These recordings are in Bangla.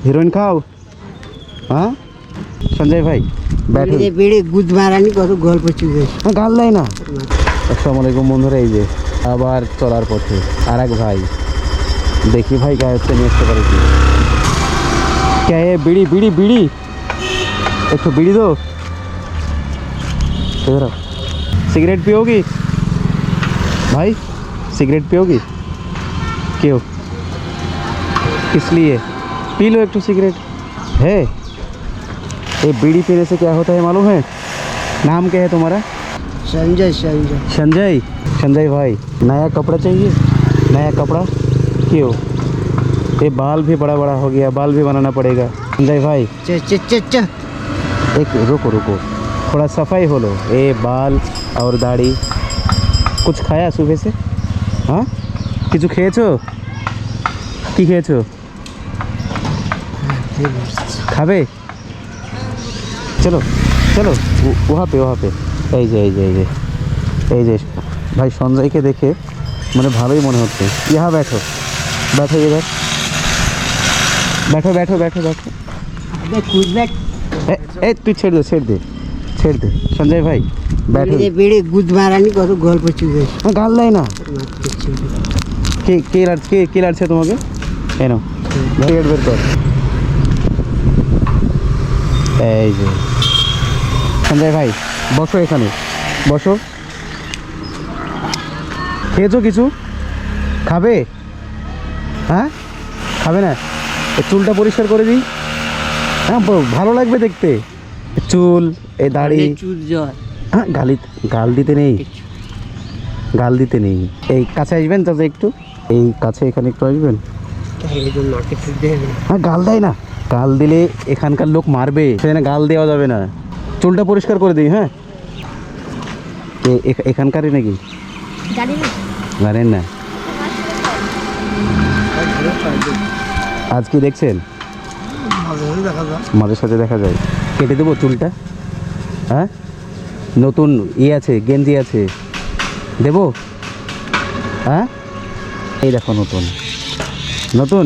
হিরোইন খাও? হ্যাঁ সঞ্জয় ভাই ব্যাট বেড়ে গুদ মারানি কত গল্প চুকে গাল দেয় না। আসসালামু আলাইকুম বন্ধুরা, এই যে আবার চলার পথে আর এক ভাই, দেখি ভাই গায়ে নিয়ে আসতে পারে কি। क्या है? बीड़ी बीड़ी बीड़ी, एक तो बीड़ी दो। इधर आओ। सिगरेट पियोगी भाई? सिगरेट पियोगी? क्यों, किस लिए? पी लो एक तो सिगरेट है। ये बीड़ी पीने से क्या होता है मालूम है? नाम क्या है तुम्हारा? संजय संजय संजय। संजय भाई नया कपड़ा चाहिए? नया कपड़ा क्यों? ये बाल भी बड़ा बड़ा हो गया, बाल भी बनाना पड़ेगा। संजय भाई च च च च एक रुको रुको, थोड़ा सफाई हो लो। ये बाल और दाढ़ी। कुछ खाया सुबह से? हाँ কিছু খেয়েছো? কি খেয়েছো? খাবে? চলো চলো वहाँ पे এই যে এই যে এই যে এই যে ভাই সঞ্জয়কে দেখে মানে ভালোই মনে হচ্ছে। यहाँ बैठो बैठो इधर, बैठो बैठो बैठो बैठो। अबे कूद बैठ ए तू छेड़ दे संजय भाई बैठो। बेड़े गुद मारानी कत गल्प चुके গাল দেয় না। কে লাড়ছে তোমাকে? কেন সিগারেট বের কর। এই যে সঞ্জয় ভাই বসো, এখানে বসো। খেয়েছো কিছু? খাবে? হ্যাঁ খাবে না? চুলটা পরিষ্কার করে দিই। হ্যাঁ ভালো লাগবে দেখতে। চুল এই দাড়ি চুল জ্বর। হ্যাঁ গাল দিতে নেই, গাল দিতে নেই। এই কাছে আসবেন তাতে একটু, এই কাছে এখানে একটু আসবেন। হ্যাঁ গাল দেয় না, গাল দিলে এখানকার লোক মারবে, সেখানে গাল দেওয়া যাবে না। চুলটা পরিষ্কার করে দিই। হ্যাঁ এখানকারই নাকি? জানেন না? আজ কি দেখছেন? মাঝে সাথে দেখা যায়। কেটে দেবো চুলটা? হ্যাঁ নতুন আছে, গেঞ্জি আছে, দেবো? হ্যাঁ এই দেখো নতুন নতুন।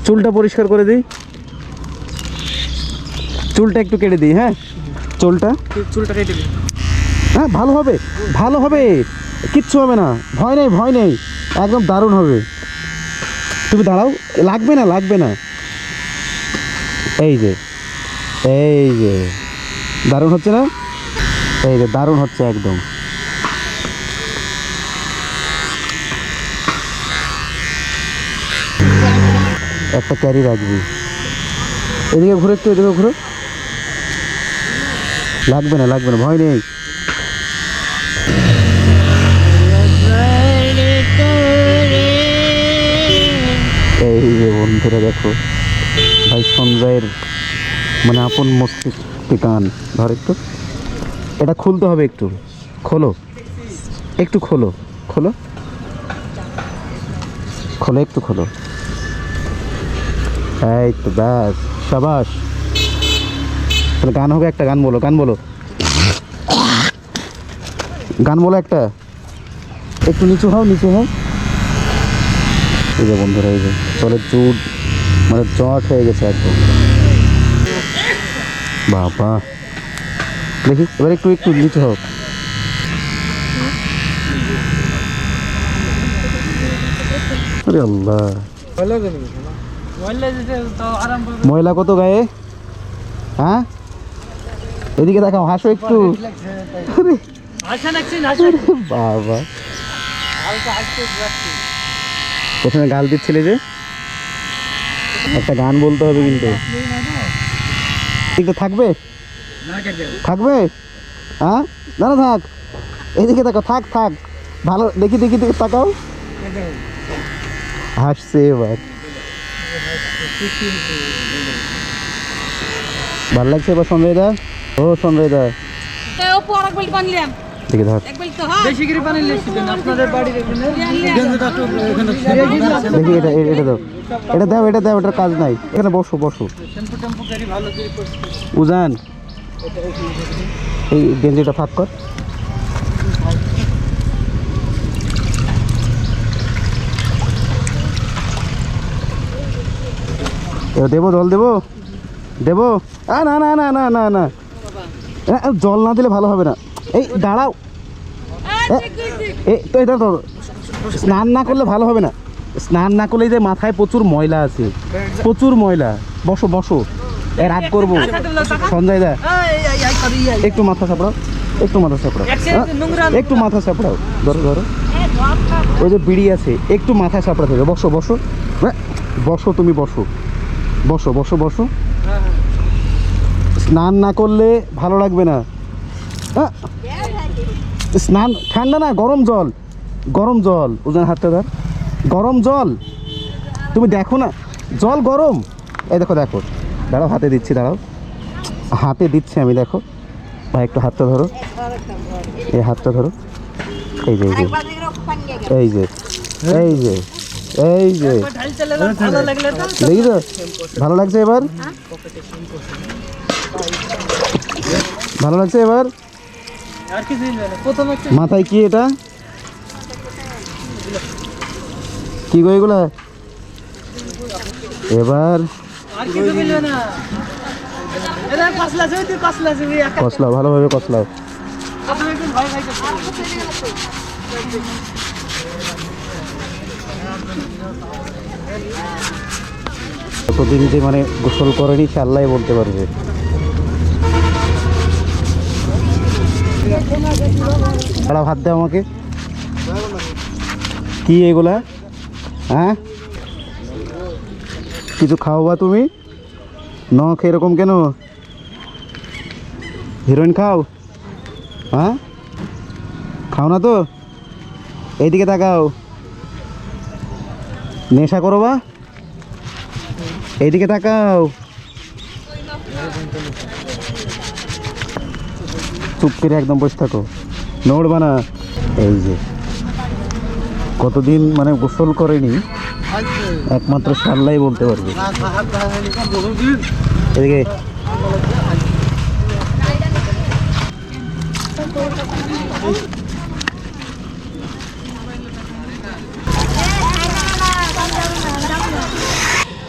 চুলটা পরিষ্কার করে দিই, চুলটা একটু কেটে দিই। হ্যাঁ চুলটা কেটে দিই। হ্যাঁ ভালো হবে, ভালো হবে, কিচ্ছু হবে না, ভয় নেই একদম দারুণ হবে। তুমি দাঁড়াও, লাগবে না। এই যে দারুণ হচ্ছে না? এই যে দারুণ হচ্ছে একদম। একটা ক্যারি রাখবি। এদিকে ঘুরে একটু, এদিকে ঘুরে। লাগবে না ভয় নেই। এই যে বন্ধুরা দেখো ভাই সঞ্জয়ের মানে আপন মস্তিষ্কে গান ধর। একটু এটা খুলতে হবে, একটু খোলো, একটু খোলো একটু খোলো। এই তো ব্যাস, শাবাশ। তাহলে গান হবে একটা, গান বলো একটা। একটু নিচু হও। এই যে বন্ধুরা, এই যে চলের চুট মানে জট হয়ে গেছে একদম। বাবা দেখি এবার একটু নিচু হোক। আরে আল্লাহ, ময়লা কত গায়ে। হ্যাঁ এদিকে দেখাও, হাসো একটু। বাবা প্রথমে গাল দিচ্ছিলে যে, একটা গান বলতে হবে কিন্তু। একটু থাকবে? হ্যাঁ না থাক, এদিকে দেখো, থাক ভালো, দেখি তাকাও। হাসছে এবার, ভালো লাগছে এবার সঞ্জয় দা। দেখি ধর, দেখি এটা দাও, এটার কাজ নাই। এখানে বসো উজান, এই গেঞ্জিটা ফাঁক কর। দেবো জল দেবো দেবো না না না না না না জল না দিলে ভালো হবে না। এই দাঁড়াও, তো এটা তো স্নান না করলে ভালো হবে না। স্নান না করলে যে মাথায় প্রচুর ময়লা আছে, প্রচুর ময়লা। বসো বসো, রাগ করবো। সঞ্জয় দা একটু মাথা চাপড়াও, একটু মাথা চাপড়াও, একটু মাথা চাপড়াও। ধরো ধরো, ওই যে বিড়ি আছে, একটু মাথা চাপড়াতে হবে। বসো বসো বসো, তুমি বসো বসো বসো বসো। স্নান না করলে ভালো লাগবে না। স্নান ঠান্ডা না, গরম জল, গরম জল। ওজন হাতটা ধর, গরম জল। তুমি দেখো না জল গরম। এই দেখো দেখো, দাঁড়াও হাতে দিচ্ছি, দাঁড়াও হাতে দিচ্ছি আমি। দেখো ভাই একটু হাতটা ধরো, এই হাতটা ধরো। এই যে এই যে এই যে এই যে দেখি তো, ভালো লাগছে এবার, ভালো লাগছে এবার। মাথায় কি এটা, কি গো এগুলা? এবার কসলাও, ভালোভাবে কসলাও। কতদিন যে মানে গোসল করেনি সে আল্লাহ বলতে পারবে। দাঁড়াও, হাত দাও আমাকে। কি এগুলা? হ্যাঁ, কিছু খাও বা তুমি? নখ এরকম কেন? হিরোইন খাও? হ্যাঁ, খাও না তো? এইদিকে তাকাও, নেশা করো বা? এইদিকে তাকাও, চুপ করে একদম বসে থাকো, নড়বা না। এই যে কতদিন মানে গোসল করেনি, একমাত্র সাল্লাই বলতে পারবে। এদিকে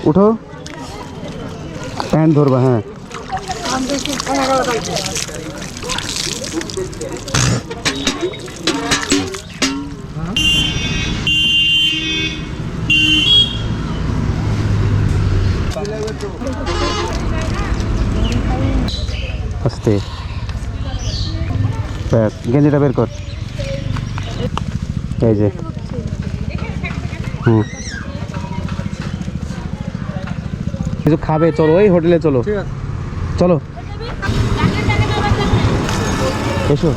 উঠো, প্যান্ট ধরবা। হ্যাঁ, আস্তে, গেঞ্জিটা বের কর। এই যে কিছু খাবে? চলো ওই হোটেলে চলো, চলো এসো।